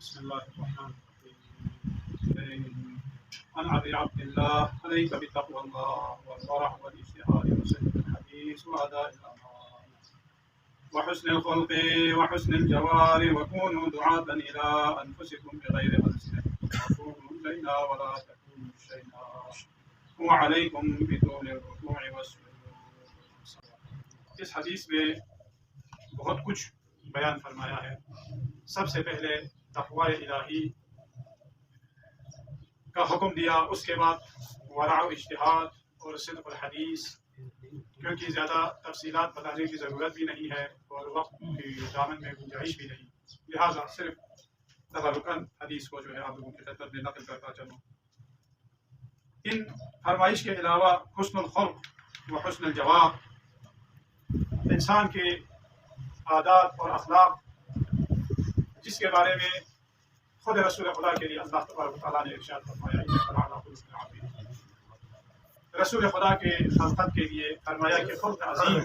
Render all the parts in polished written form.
بسم الله الرحمن الرحيم. عن أبي عبد الله عليك بتقوى الله والورع والاجتهاد وسلم الحديث وأداء الأمانة وحسن الخلق وحسن الجوار وكونوا دعاة إلى أنفسكم بغير ألسنتكم وكونوا إلينا ولا تكونوا شيئا وعليكم بطول الركوع والسجود. اس حدیث میں بہت کچھ بیان فرمایا ہے. سب سے پہلے تقوی الہی کا حکم دیا، اس کے بعد ورع و اجتہاد اور صدق الحدیث، کیونکہ زیادہ تفصیلات بتانے کی ضرورت بھی نہیں ہے اور وقت کی دامن میں گنجائش بھی نہیں، لہٰذا صرف تبرکاً حدیث کو جو ہے آپ لوگوں کی خدمت میں نقل کرتا چلوں. ان فرمائش کے علاوہ حسن الخلق و حسن الجواب، انسان کے عادات اور اخلاق جس کے بارے میں خود رسول خدا کے لیے اللہ تبارک و تعالیٰ نے ارشاد فرمایا، رسول خدا کے خلقت کے لیے فرمایا کہ خلق عظیم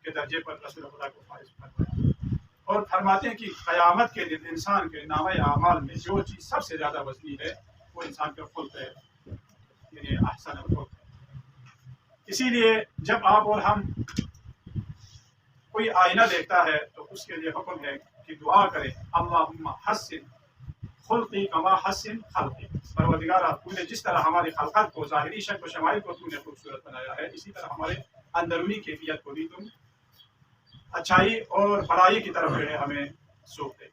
کے درجے پر رسول خدا کو فائز فرمایا، اور فرماتے ہیں کہ قیامت کے دن انسان کے نامہ اعمال میں جو چیز سب سے زیادہ وزنی ہے وہ انسان کا خلق ہے، یعنی احسن الخلق ہے. اسی لیے جب آپ اور ہم کوئی آئینہ دیکھتا ہے تو اس کے لیے حکم ہے کہ دعا کرے، اللہم حسن خلقی کما حسن خلقی، پروردگارا تو نے جس طرح ہماری خلقت کو، ظاہری شکل و شمائل کو تو نے خوبصورت بنایا ہے، اسی طرح ہمارے اندرونی کیفیت کو بھی تم اچھائی اور بڑائی کی طرف جو ہے ہمیں سوق دے.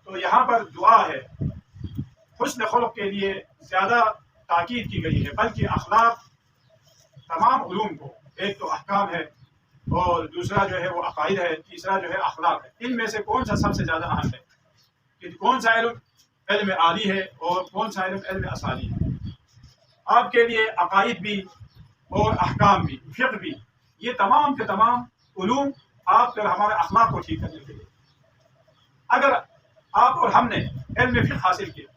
تو یہاں پر دعا ہے. حسن خلق کے لیے زیادہ تاکید کی گئی ہے، بلکہ اخلاق تمام علوم کو، ایک تو احکام ہے اور دوسرا جو ہے وہ عقائد ہے، تیسرا جو ہے اخلاق ہے. ان میں سے کون سا سب سے زیادہ اہم ہے کہ کون سا علم عالی ہے اور کون سا علم اصالی ہے؟ آپ کے لیے عقائد بھی اور احکام بھی، فقہ بھی، یہ تمام کے تمام علوم آپ کے ہمارے اخلاق کو ٹھیک کرنے کے لیے. اگر آپ اور ہم نے علم فقہ حاصل کیا،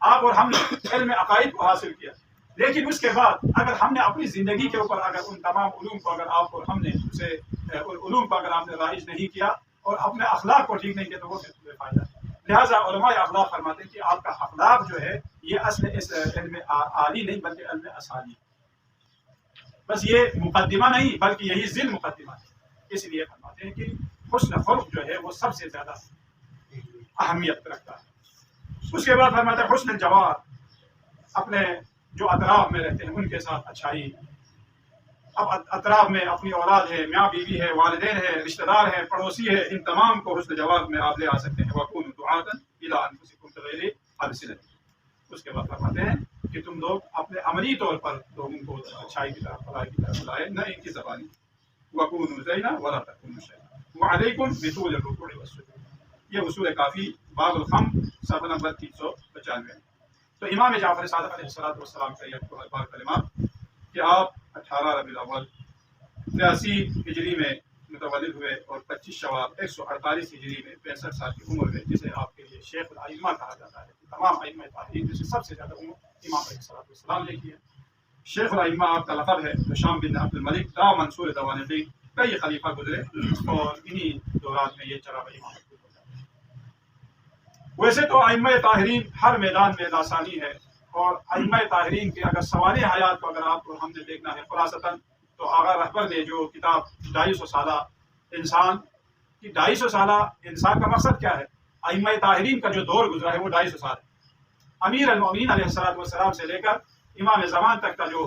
آپ اور ہم نے علم عقائد کو حاصل کیا، لیکن اس کے بعد اگر ہم نے اپنی زندگی کے اوپر اگر ان تمام علوم کو اگر آپ اور ہم نے اسے علوم کو اگر آپ نے رائج نہیں کیا اور اپنے اخلاق کو ٹھیک نہیں کیا تو وہ بے فائدہ ہے. لہٰذا علماء اخلاق فرماتے ہیں کہ آپ کا اخلاق جو ہے یہ اصل اس علم عالی نہیں بلکہ علم اصالی ہے. بس یہ مقدمہ نہیں بلکہ یہی ذیل مقدمہ ہے. اس لیے فرماتے ہیں کہ حسن خلق جو ہے وہ سب سے زیادہ اہمیت رکھتا ہے. اس کے بعد فرماتے ہیں حسن الجوار، اپنے جو اطراف میں رہتے ہیں ان کے ساتھ اچھائی. اب اطراف میں اپنی اولاد ہے، میاں بیوی ہے، والدین ہے، رشتہ دار ہے، پڑوسی ہے، ان تمام کو حسن جواب میں آپ لے آ سکتے ہیں. وَكُونُوا دُعَاةً إِلَىٰ أَنفُسِكُمْ بِغَيْرِ أَلْسِنَتِكُمْ. اس کے بعد فرماتے ہیں کہ تم لوگ اپنے عملی طور پر لوگوں کو اچھائی کی طرف، بھلائی کی طرف بلائے، نہ ان کی زبانی. وَكُونُوا زَيْنًا وَلَا تَكُونُوا شَيْئًا وَعَلَيْكُمْ بِطُولِ الرُّكُوعِ وَالسُّجُودِ. یہ اصول کافی باب الخم صفحہ نمبر 395. تو امام جعفر صادق علیہ السلام کا یہ بار کلمات کہ آپ 18 ربیع الاول 83 ہجری میں متولد ہوئے اور 25 شوال 148 ہجری میں 65 سال کی عمر میں، جسے آپ کے لیے شیخ الائمہ کہا جاتا ہے. تمام ائمہ تابعین میں سے سب سے زیادہ عمر امام علیہ السلام نے کی ہے. شیخ الائمہ آپ کا لقب ہے. شام بن عبد الملک دا منصور دوانقی، کئی خلیفہ گزرے اور انہی دورات میں یہ چرا امام. ویسے تو ائمہ طاہرین ہر میدان میں لاسانی ہے، اور ائمہ طاہرین کے اگر سوانح حیات کو اگر آپ کو ہم نے دیکھنا ہے خلاصتاً تو آغا رہبر نے جو کتاب 250 سالہ انسان کی، 250 سالہ انسان کا مقصد کیا ہے؟ ائمہ طاہرین کا جو دور گزرا ہے وہ 250 سال ہے. امیر المؤمنین علیہ السلام سے لے کر امام زمان تک کا جو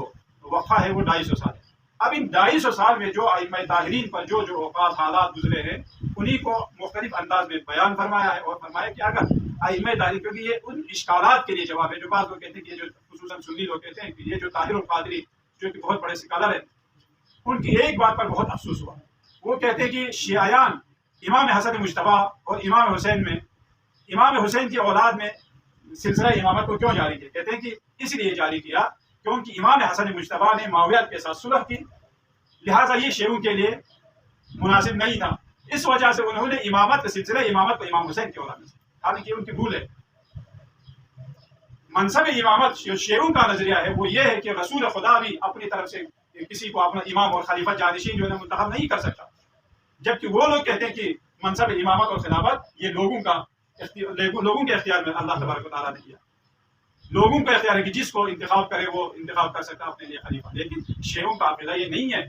وقفہ ہے وہ 250 سال ہے. اب ان 250 سال میں جو ائمہ طاہرین پر جو اوقات حالات گزرے ہیں انہی کو مختلف انداز میں بیان فرمایا ہے، اور فرمایا کہ اگر ائمہ طاہرین، کیونکہ یہ ان اشکالات کے لیے جواب ہے جو بعض لوگ کہتے ہیں کہ یہ جو خصوصاً سنی لوگ کہتے ہیں کہ یہ جو طاہر القادری جو کہ بہت بڑے اسکالر ہیں، ان کی ایک بات پر بہت افسوس ہوا. وہ کہتے ہیں کہ شیعیان امام حسن مجتبیٰ اور امام حسین میں، امام حسین کی اولاد میں سلسلہ امامت کو کیوں جاری کیا؟ کہتے ہیں کہ اس لیے جاری کیا کیونکہ امام حسن مجتبیٰ نے معاویہ کے ساتھ صلح کی، لہٰذا یہ شیعوں کے لیے مناسب نہیں تھا. اس وجہ سے انہوں نے امامت سلسلہ امامت کو امام حسین کی اولاد میں، حالانکہ ان کی بھول ہے. منصب امامت شیعوں کا نظریہ ہے وہ یہ ہے کہ رسول خدا بھی اپنی طرف سے کسی کو اپنا امام اور خلیفہ جانشین جو ہے منتخب نہیں کر سکتا، جبکہ وہ لوگ کہتے ہیں کہ منصب امامت اور خلافت یہ لوگوں کا لوگوں کے اختیار میں اللہ تبارک و تعالیٰ نے کیا. لوگوں کا اختیار ہے کہ جس کو انتخاب کرے وہ انتخاب کر سکتا ہے اپنے لیے خلیفہ. لیکن شیعوں کا عقیدہ یہ نہیں ہے.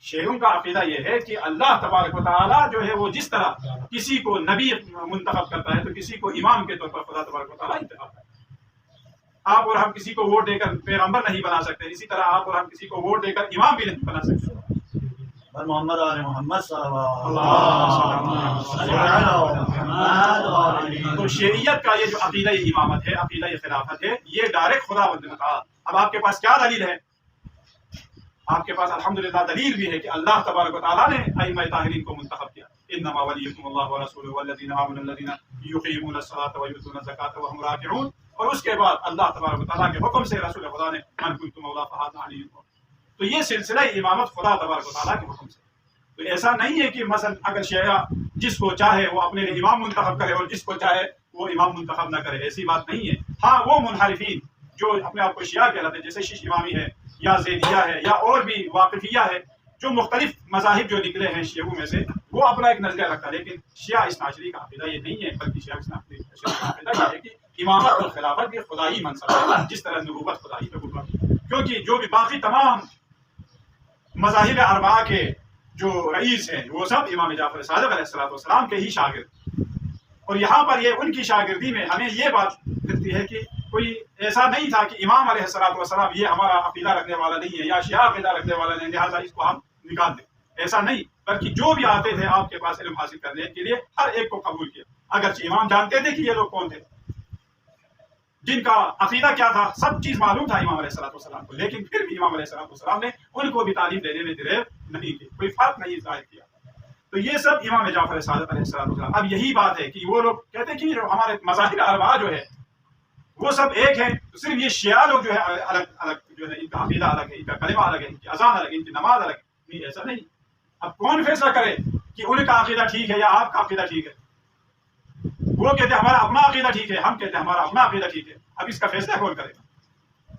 شیعوں کا عقیدہ یہ ہے کہ اللہ تبارک و تعالیٰ جو ہے وہ جس طرح کسی کو نبی منتخب کرتا ہے تو کسی کو امام کے طور پر خدا تبارک و تعالیٰ انتخاب کرتا ہے. آپ اور ہم کسی کو ووٹ دے کر پیغمبر نہیں بنا سکتے، اسی طرح آپ اور ہم کسی کو ووٹ دے کر امام بھی نہیں بنا سکتے. محمد محمد صلی تو شریعت کا یہ جو عقیدہ امامت ہے، عقیدہ خلافت ہے، یہ ڈائریکٹ خدا بند مطالعہ. اب آپ کے پاس کیا دلیل ہے؟ آپ کے پاس الحمدللہ دلیل بھی ہے کہ اللہ تبارک و تعالیٰ نے ائمہ طاہرین کو منتخب کیا. انما ولیکم اللہ ورسولہ والذین آمنوا الذین یقیمون الصلاۃ ویؤتون الزکاۃ وهم راکعون. اور اس کے بعد اللہ تبارک و تعالیٰ کے حکم سے رسول خدا نے من کنت مولا فہذا علی. تو یہ سلسلہ امامت خدا تبارک و تعالیٰ کے حکم سے. تو ایسا نہیں ہے کہ مثلا اگر شیعہ جس کو چاہے وہ اپنے لیے امام منتخب کرے اور جس کو چاہے وہ امام منتخب نہ کرے، ایسی بات نہیں ہے. ہاں وہ منحرفین جو اپنے آپ کو شیعہ کہلاتے ہیں، جیسے شیش امامی ہے یا زیدیہ ہے یا اور بھی واقفیہ ہے، جو مختلف مذاہب جو نکلے ہیں شیعوں میں سے، وہ اپنا ایک نظریہ رکھتا ہے. لیکن شیعہ اثنا عشری کا عقیدہ یہ نہیں ہے، بلکہ شیعہ اثنا عشری کا عقیدہ یہ ہے کہ امامت اور خلافت یہ خدائی منصب ہے، جس طرح نبوت خدائی نبوت. کیونکہ جو بھی باقی تمام مذاہب اربعہ کے جو رئیس ہیں وہ سب امام جعفر صادق علیہ السلام کے ہی شاگرد. اور یہاں پر یہ ان کی شاگردی میں ہمیں یہ بات دکھتی ہے کہ کوئی ایسا نہیں تھا کہ امام علیہ السلام یہ ہمارا عقیدہ رکھنے والا نہیں ہے یا شیعہ عقیدہ رکھنے والا نہیں، لہٰذا اس کو ہم نکال دیں. ایسا نہیں، بلکہ جو بھی آتے تھے آپ کے پاس علم حاصل کرنے کے لیے ہر ایک کو قبول کیا. اگرچہ امام جانتے تھے کہ یہ لوگ کون تھے، جن کا عقیدہ کیا تھا، سب چیز معلوم تھا امام علیہ السلام کو، لیکن پھر بھی امام علیہ السلام نے ان کو بھی تعلیم دینے میں دیر نہیں کی، کوئی فرق نہیں ظاہر کیا. تو یہ سب امام جعفر صادق علیہ السلام. اب یہی بات ہے کہ وہ لوگ کہتے ہیں کہ جو ہمارے مذاہب اربعہ جو ہے وہ سب ایک ہے، صرف یہ شیعہ لوگ جو ہے الگ الگ جو ہے، ان کا عقیدہ الگ ہے، ان کا کلمہ الگ ہے، ان کی اذان الگ ہے، ان کی نماز الگ ہے. نہیں، ایسا نہیں. اب کون فیصلہ کرے کہ ان کا عقیدہ ٹھیک ہے یا آپ کا عقیدہ ٹھیک ہے؟ وہ کہتے ہیں ہمارا اپنا عقیدہ ٹھیک ہے، ہم کہتے ہیں ہمارا اپنا عقیدہ ٹھیک ہے. اب اس کا فیصلہ کون کرے گا؟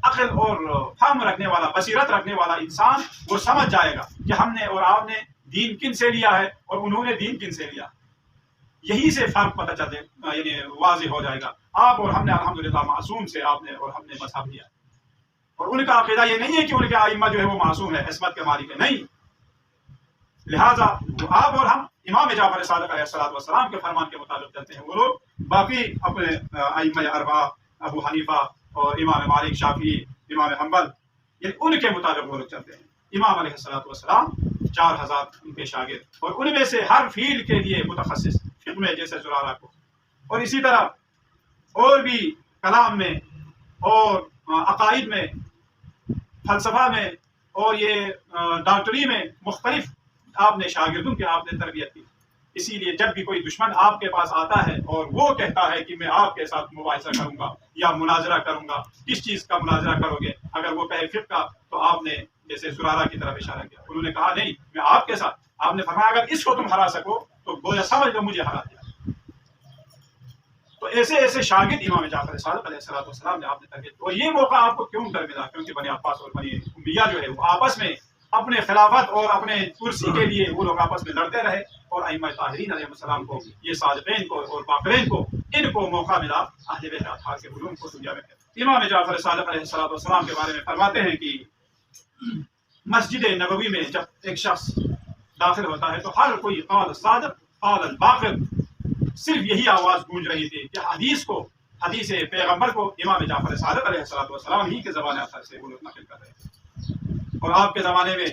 عقل اور فہم رکھنے والا، بصیرت رکھنے والا انسان وہ سمجھ جائے گا کہ ہم نے اور آپ نے دین کن سے لیا ہے اور انہوں نے دین کن سے لیا. یہی سے فرق پتہ چلے، یعنی واضح ہو جائے گا. آپ اور ہم نے الحمدللہ معصوم سے آپ نے اور ہم نے مذہب لیا، اور ان کا عقیدہ یہ نہیں ہے کہ ان کے ائمہ جو ہے وہ معصوم ہے، عصمت کے مالک ہے، نہیں. لہٰذا آپ اور ہم امام جعفر صادق علیہ السلام کے فرمان کے مطابق چلتے ہیں. وہ لوگ باقی اپنے ائمہ اربعہ ابو حنیفہ اور امام مالک، شافعی، امام حنبل، یعنی ان کے مطابق وہ لوگ چلتے ہیں. امام علیہ السلام 4000 ان کے شاگرد، اور ان میں سے ہر فیلڈ کے لیے متخصص، فقہ میں جیسے زرارہ کو، اور اسی طرح اور بھی کلام میں اور عقائد میں، فلسفہ میں اور یہ ڈاکٹری میں مختلف آپ نے شاگردوں کی آپ نے تربیت کی. اسی لیے جب بھی کوئی دشمن آپ کے پاس آتا ہے اور وہ کہتا ہے کہ میں آپ کے ساتھ مباحثہ کروں گا یا مناظرہ کروں گا، کس چیز کا مناظرہ کرو گے؟ اگر وہ کہے فقہ کا، تو آپ نے جیسے زرارہ کی طرف اشارہ کیا. انہوں نے کہا نہیں، میں آپ کے ساتھ. آپ نے فرمایا اگر اس کو تم ہرا سکو تو گویا سمجھ لو مجھے ہرا دیا. تو ایسے ایسے شاگرد امام جعفر صادق علیہ السلام نے آپ نے تربیت. اور یہ موقع آپ کو کیوں کر ملا؟ کیونکہ بنی عباس اور بنی امیہ جو ہے وہ آپس میں اپنے خلافت اور اپنے کرسی کے لیے وہ لوگ آپس میں لڑتے رہے، اور ائمہ طاہرین علیہ السلام کو، یہ صادقین کو اور باقرین کو، ان کو موقع ملا اہل بیت اطہار کے علوم کو دنیا میں. امام جعفر صادق علیہ السلام کے بارے میں فرماتے ہیں کہ مسجد نبوی میں جب ایک شخص داخل ہوتا ہے تو ہر کوئی قال الصادق قال الباقر، صرف یہی آواز گونج رہی تھی کہ حدیث پیغمبر کو امام جعفر صادق علیہ السلام ہی کے زبان اثر سے وہ لوگ نقل کر رہے تھے. اور آپ کے زمانے میں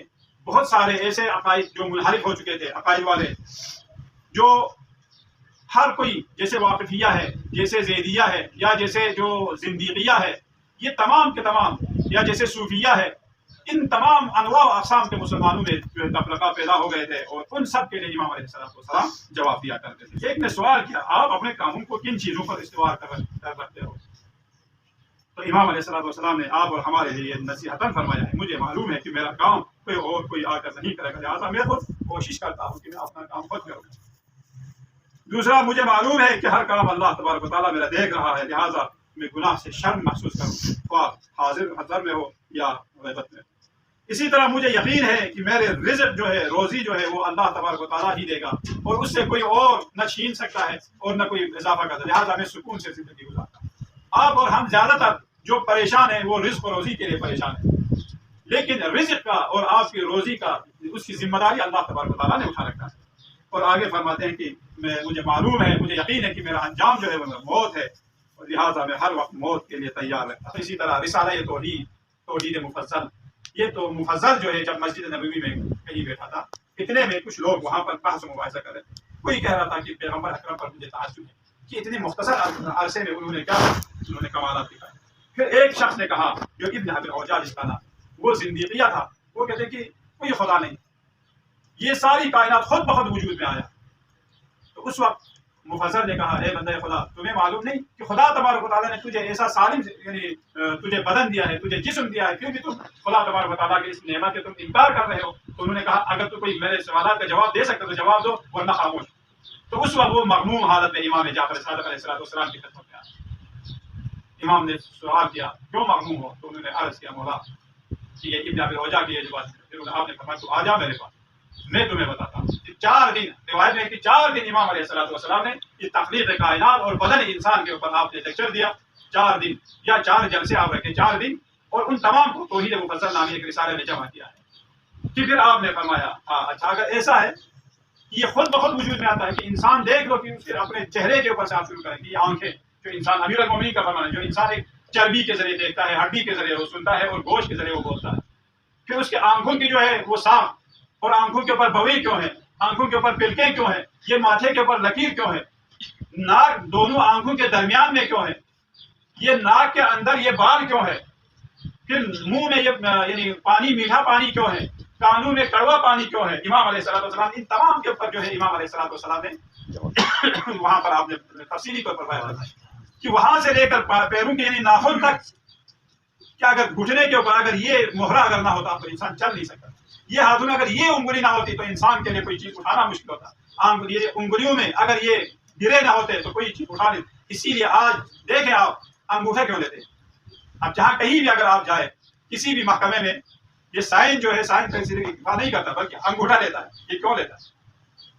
بہت سارے ایسے عقائد جو منحرف ہو چکے تھے، عقائد والے، جو ہر کوئی جیسے واقفیہ ہے، جیسے زیدیہ ہے، یا جیسے جو زندیقیہ ہے، یہ تمام کے تمام، یا جیسے صوفیہ ہے، ان تمام انواع و اقسام کے مسلمانوں میں جو تفرقہ پیدا ہو گئے تھے، اور ان سب کے لیے امام علیہ السلام جواب دیا کرتے تھے. ایک نے سوال کیا، آپ اپنے کاموں کو کن چیزوں پر استوار کر رکھتے ہو؟ تو امام علیہ السلام نے آپ اور ہمارے لیے نصیحتاً فرمایا ہے، مجھے معلوم ہے کہ میرا کام کوئی آ کر نہیں کرے گا، لہٰذا میں خود کوشش کرتا ہوں کہ میں اپنا کام خود کروں. دوسرا، مجھے معلوم ہے کہ ہر کام اللہ تبارک و تعالیٰ میرا دیکھ رہا ہے، لہٰذا میں گناہ سے شرم محسوس کروں، خواہ حاضر میں ہو یا غیبت میں. اسی طرح مجھے یقین ہے کہ میرے رزق جو ہے، روزی جو ہے، وہ اللہ تبارک و تعالیٰ ہی دے گا، اور اس سے کوئی اور نہ چھین سکتا ہے اور نہ کوئی اضافہ کرتا ہے، لہٰذا میں سکون سے زندگی گزارتا ہوں۔ آپ اور ہم زیادہ تر جو پریشان ہیں وہ رزق و روزی کے لیے پریشان ہیں، لیکن رزق کا اور آپ کی روزی کا اس کی ذمہ داری اللہ تبارک و تعالیٰ نے اٹھا رکھا ہے۔ اور آگے فرماتے ہیں کہ مجھے معلوم ہے، مجھے یقین ہے کہ میرا انجام جو ہے وہ موت ہے، اور لہٰذا میں ہر وقت موت کے لیے تیار رہتا ہوں۔ اسی طرح رسالہ توحید مفضل، یہ تو مفضل جو ہے جب مسجد نبوی میں کہیں بیٹھا تھا، اتنے میں کچھ لوگ وہاں پر بحث و مباحثہ کر رہے تھے۔ کوئی کہہ رہا تھا کہ پیغمبر اکرم پر مجھے تعجب ہے کہ اتنے مختصر عرصے میں انہوں نے کمالات دکھائے۔ پھر ایک شخص نے کہا جو ابن ابی العوجاج جس کا نام، وہ زندیقیہ تھا، وہ کہتے کہ کوئی خدا نہیں، یہ ساری کائنات خود بخود وجود میں آیا۔ تو اس وقت مفسر نے کہا، اے بندہ خدا، تمہیں معلوم نہیں کہ خدا تبارک و تعالیٰ نے تجھے ایسا سالم، یعنی تجھے بدن دیا ہے، تجھے جسم دیا ہے، پھر بھی تم خدا تبارک و تعالیٰ کی اس نعمت کے تم انکار کر رہے ہو؟ تو انہوں نے کہا اگر تو کوئی میرے سوالات کا جواب دے سکتا تو جواب دو، ورنہ خاموش۔ تو اس وقت وہ مغموم حالت میں امام جعفر صادق علیہ السلام کی خدمت میں آیا۔ امام نے سوال کیا کیوں مغموم ہو؟ تو انہوں نے عرض کیا مولا کہ یہ ابن ابی العوجاج کی یہ جو بات ہے۔ پھر آپ نے فرمایا تو آ جا میرے پاس، میں تمہیں بتاتا ہوں۔ 4 دن روایت میں کہ 4 دن امام علیہ السلام نے یہ تخلیق کائنات اور بدن انسان کے اوپر آپ نے لیکچر دیا۔ 4 دن یا 4 جلسے آپ رکھے، 4 دن، اور ان تمام کو توحید مفصل نامی ایک رسالے میں جمع کیا ہے۔ کہ پھر آپ نے فرمایا اچھا اگر ایسا ہے کہ یہ خود بخود وجود میں آتا ہے کہ انسان دیکھ لو، کہ پھر اپنے چہرے کے اوپر سے آپ شروع کریں کہ یہ آنکھیں جو انسان، امیر المومنین کا فرمان ہے، جو انسان ایک چربی کے ذریعے دیکھتا ہے، ہڈی کے ذریعے وہ سنتا ہے، اور گوشت کے ذریعے وہ بولتا ہے، پھر اس کے آنکھوں کی جو ہے وہ ساخت، اور آنکھوں کے اوپر بوئی کیوں ہے، آنکھوں کے اوپر پلکیں کیوں ہیں، یہ ماتھے کے اوپر لکیر کیوں ہے، ناک دونوں آنکھوں کے درمیان میں کیوں ہے، یہ ناک کے اندر یہ بال کیوں ہے، پھر منہ میں یہ یعنی پانی میٹھا پانی کیوں ہے، کانوں میں کڑوا پانی کیوں ہے۔ امام علیہ السلام ان تمام کے اوپر جو ہے امام علیہ السلام نے وہاں پر آپ نے تفصیلی طور پر بیان کیا کہ وہاں سے لے کر پیروں کے یعنی ناخن تک، کہ اگر گھٹنے کے اوپر اگر یہ مہرہ اگر نہ ہوتا تو انسان چل نہیں سکتا، یہ ہاتھوں میں اگر یہ انگلی نہ ہوتی تو انسان کے لیے کوئی چیز اٹھانا مشکل ہوتا، یہ انگلیوں میں اگر یہ گرے نہ ہوتے تو کوئی چیز اٹھا نہیں۔ اسی لیے آج دیکھیں آپ انگوٹھے کیوں لیتے؟ اب جہاں کہیں بھی اگر آپ جائیں کسی بھی محکمے میں، یہ سائن جو ہے سائن کا اتفاق نہیں کرتا بلکہ انگوٹھا لیتا ہے۔ یہ کیوں لیتا ہے؟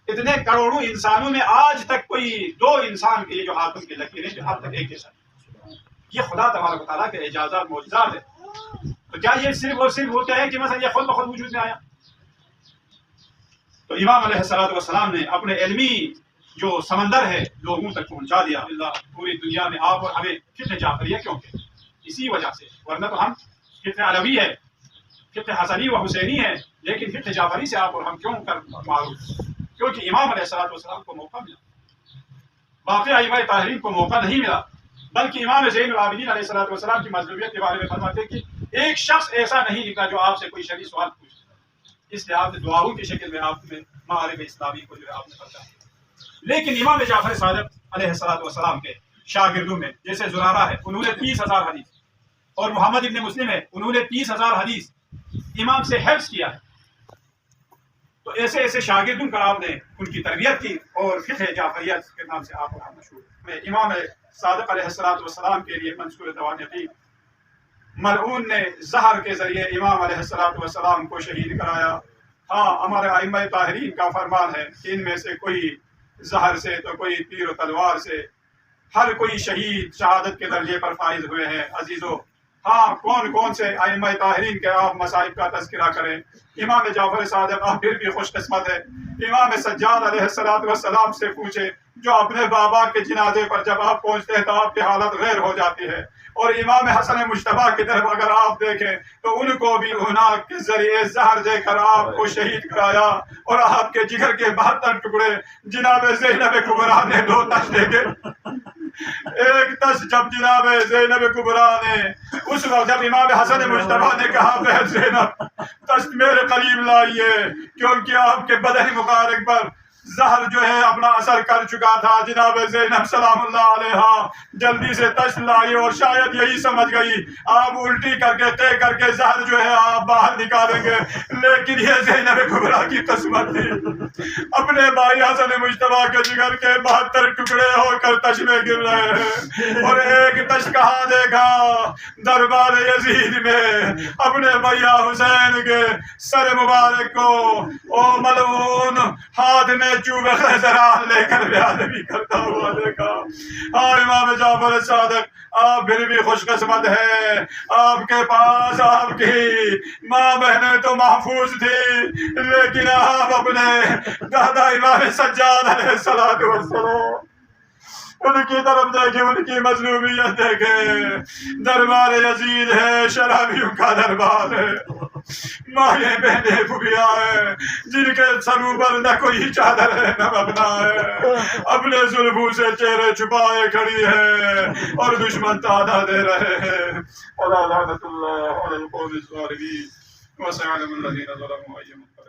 اتنے کروڑوں انسانوں میں آج تک کوئی 2 انسان کے یہ جو ہاتھوں کی لکیریں جو اب تک ایک جیسا، یہ خدا تبارک و تعالیٰ کے اعجازات معجزات ہے۔ تو کیا یہ صرف اور صرف ہوتا ہے کہ مثلا یہ خود بخود وجود میں آیا؟ تو امام علیہ السلام نے اپنے علمی جو سمندر ہے لوگوں تک پہنچا دیا۔ اللہ پوری دنیا میں آپ اور ہمیں فقہ جعفریہ کیوں کہ اسی وجہ سے، ورنہ تو ہم فقہ علوی ہے، فقہ حسنی و حسینی ہے، لیکن فقہ جعفری سے آپ اور ہم کیوں کر معروف؟ کیونکہ امام علیہ السلام کو موقع ملا، باقی ائمہ طاہرین کو موقع نہیں ملا، بلکہ امام زین العابدین علیہ السلام کی مظلومیت کے بارے میں فرماتے ہیں کہ ایک شخص ایسا نہیں نکلا جو آپ سے کوئی شرعی سوال پوچھے، اس لیے آپ نے دعاؤں کی شکل میں آپ نے معارف اسلامی کو جو ہے آپ نے پڑھا۔ لیکن امام جعفر صادق علیہ السلام کے شاگردوں میں جیسے زرارہ ہے، انہوں نے 30,000 حدیث، اور محمد ابن مسلم ہے، انہوں نے 30,000 حدیث امام سے حفظ کیا ہے۔ تو ایسے ایسے شاگردوں کا آپ نے ان کی تربیت کی، اور فقہ جعفریہ کے نام سے آپ اور مشہور ہے۔ امام صادق علیہ السلام کے لیے منصور توانقی، ملعون نے زہر کے ذریعے امام علیہ السلام کو شہید کرایا۔ ہاں، ہمارے ائمہ طاہرین کا فرمان ہے کہ ان میں سے کوئی زہر سے تو کوئی تیر و تلوار سے، ہر کوئی شہید شہادت کے درجے پر فائز ہوئے ہیں۔ عزیزو، ہاں، کون کون سے ائمہ طاہرین کے آپ مصائب کا تذکرہ کریں، امام جعفر صادق آپ پھر بھی خوش قسمت ہے۔ امام سجاد علیہ السلام سے پوچھے، جو اپنے بابا کے جنازے پر جب آپ پہنچتے ہیں تو آپ کی حالت غیر ہو جاتی ہے، اور امام حسن مجتبیٰ کی طرف اگر آپ دیکھیں تو ان کو بھی ہناک کے ذریعے زہر دے کر آپ کو شہید کرایا، اور آپ کے جگر کے 72 ٹکڑے جناب زینب کبریٰ نے 2 تش دے کے، ایک تش جب جناب زینب کبریٰ نے، اس وقت جب امام حسن مجتبیٰ نے کہا بہن زینب تش میرے قریب لائیے، کیونکہ آپ کے بدن مبارک پر زہر جو ہے اپنا اثر کر چکا تھا، جناب زینب سلام اللہ علیہا جلدی سے تشت لائی، اور شاید یہی سمجھ گئی آپ الٹی کر کے طے کر کے زہر جو ہے آپ باہر نکالیں گے، لیکن یہ زینب کبریٰ کی قسمت تھی، اپنے بھائی حسن مجتبیٰ کے جگر کے 72 ٹکڑے ہو کر تش میں گر رہے ہیں، اور ایک دشت کہاں دیکھا؟ دربار یزید میں اپنے بھیا حسین کے سر مبارک کو او ملعون ہاتھ میں چوبے خیزران لے کر بیادبی کرتا ہوا دیکھا۔ ہاں امام جعفر صادق آپ پھر بھی خوش قسمت ہے، آپ کے پاس آپ کی ماں بہنیں تو محفوظ تھی، لیکن آپ اپنے دادا امام سجاد علیہ السلام ان کی طرف دیکھیں، ان کی مظلومیت دیکھیں۔ دربار یزید ہے، شرابیوں کا دربار ہے، مائیں بہنیں پھوپھیاں ہیں جن کے سروں پر نہ کوئی چادر ہے نہ مبنا ہے، اپنے زلفوں سے چہرے چھپائے کھڑی ہے اور دشمن تانا دے رہے ہیں۔ اللہ لعنت اللہ علی القوم الظالمین وسيعلم الذين ظلموا أي منقلب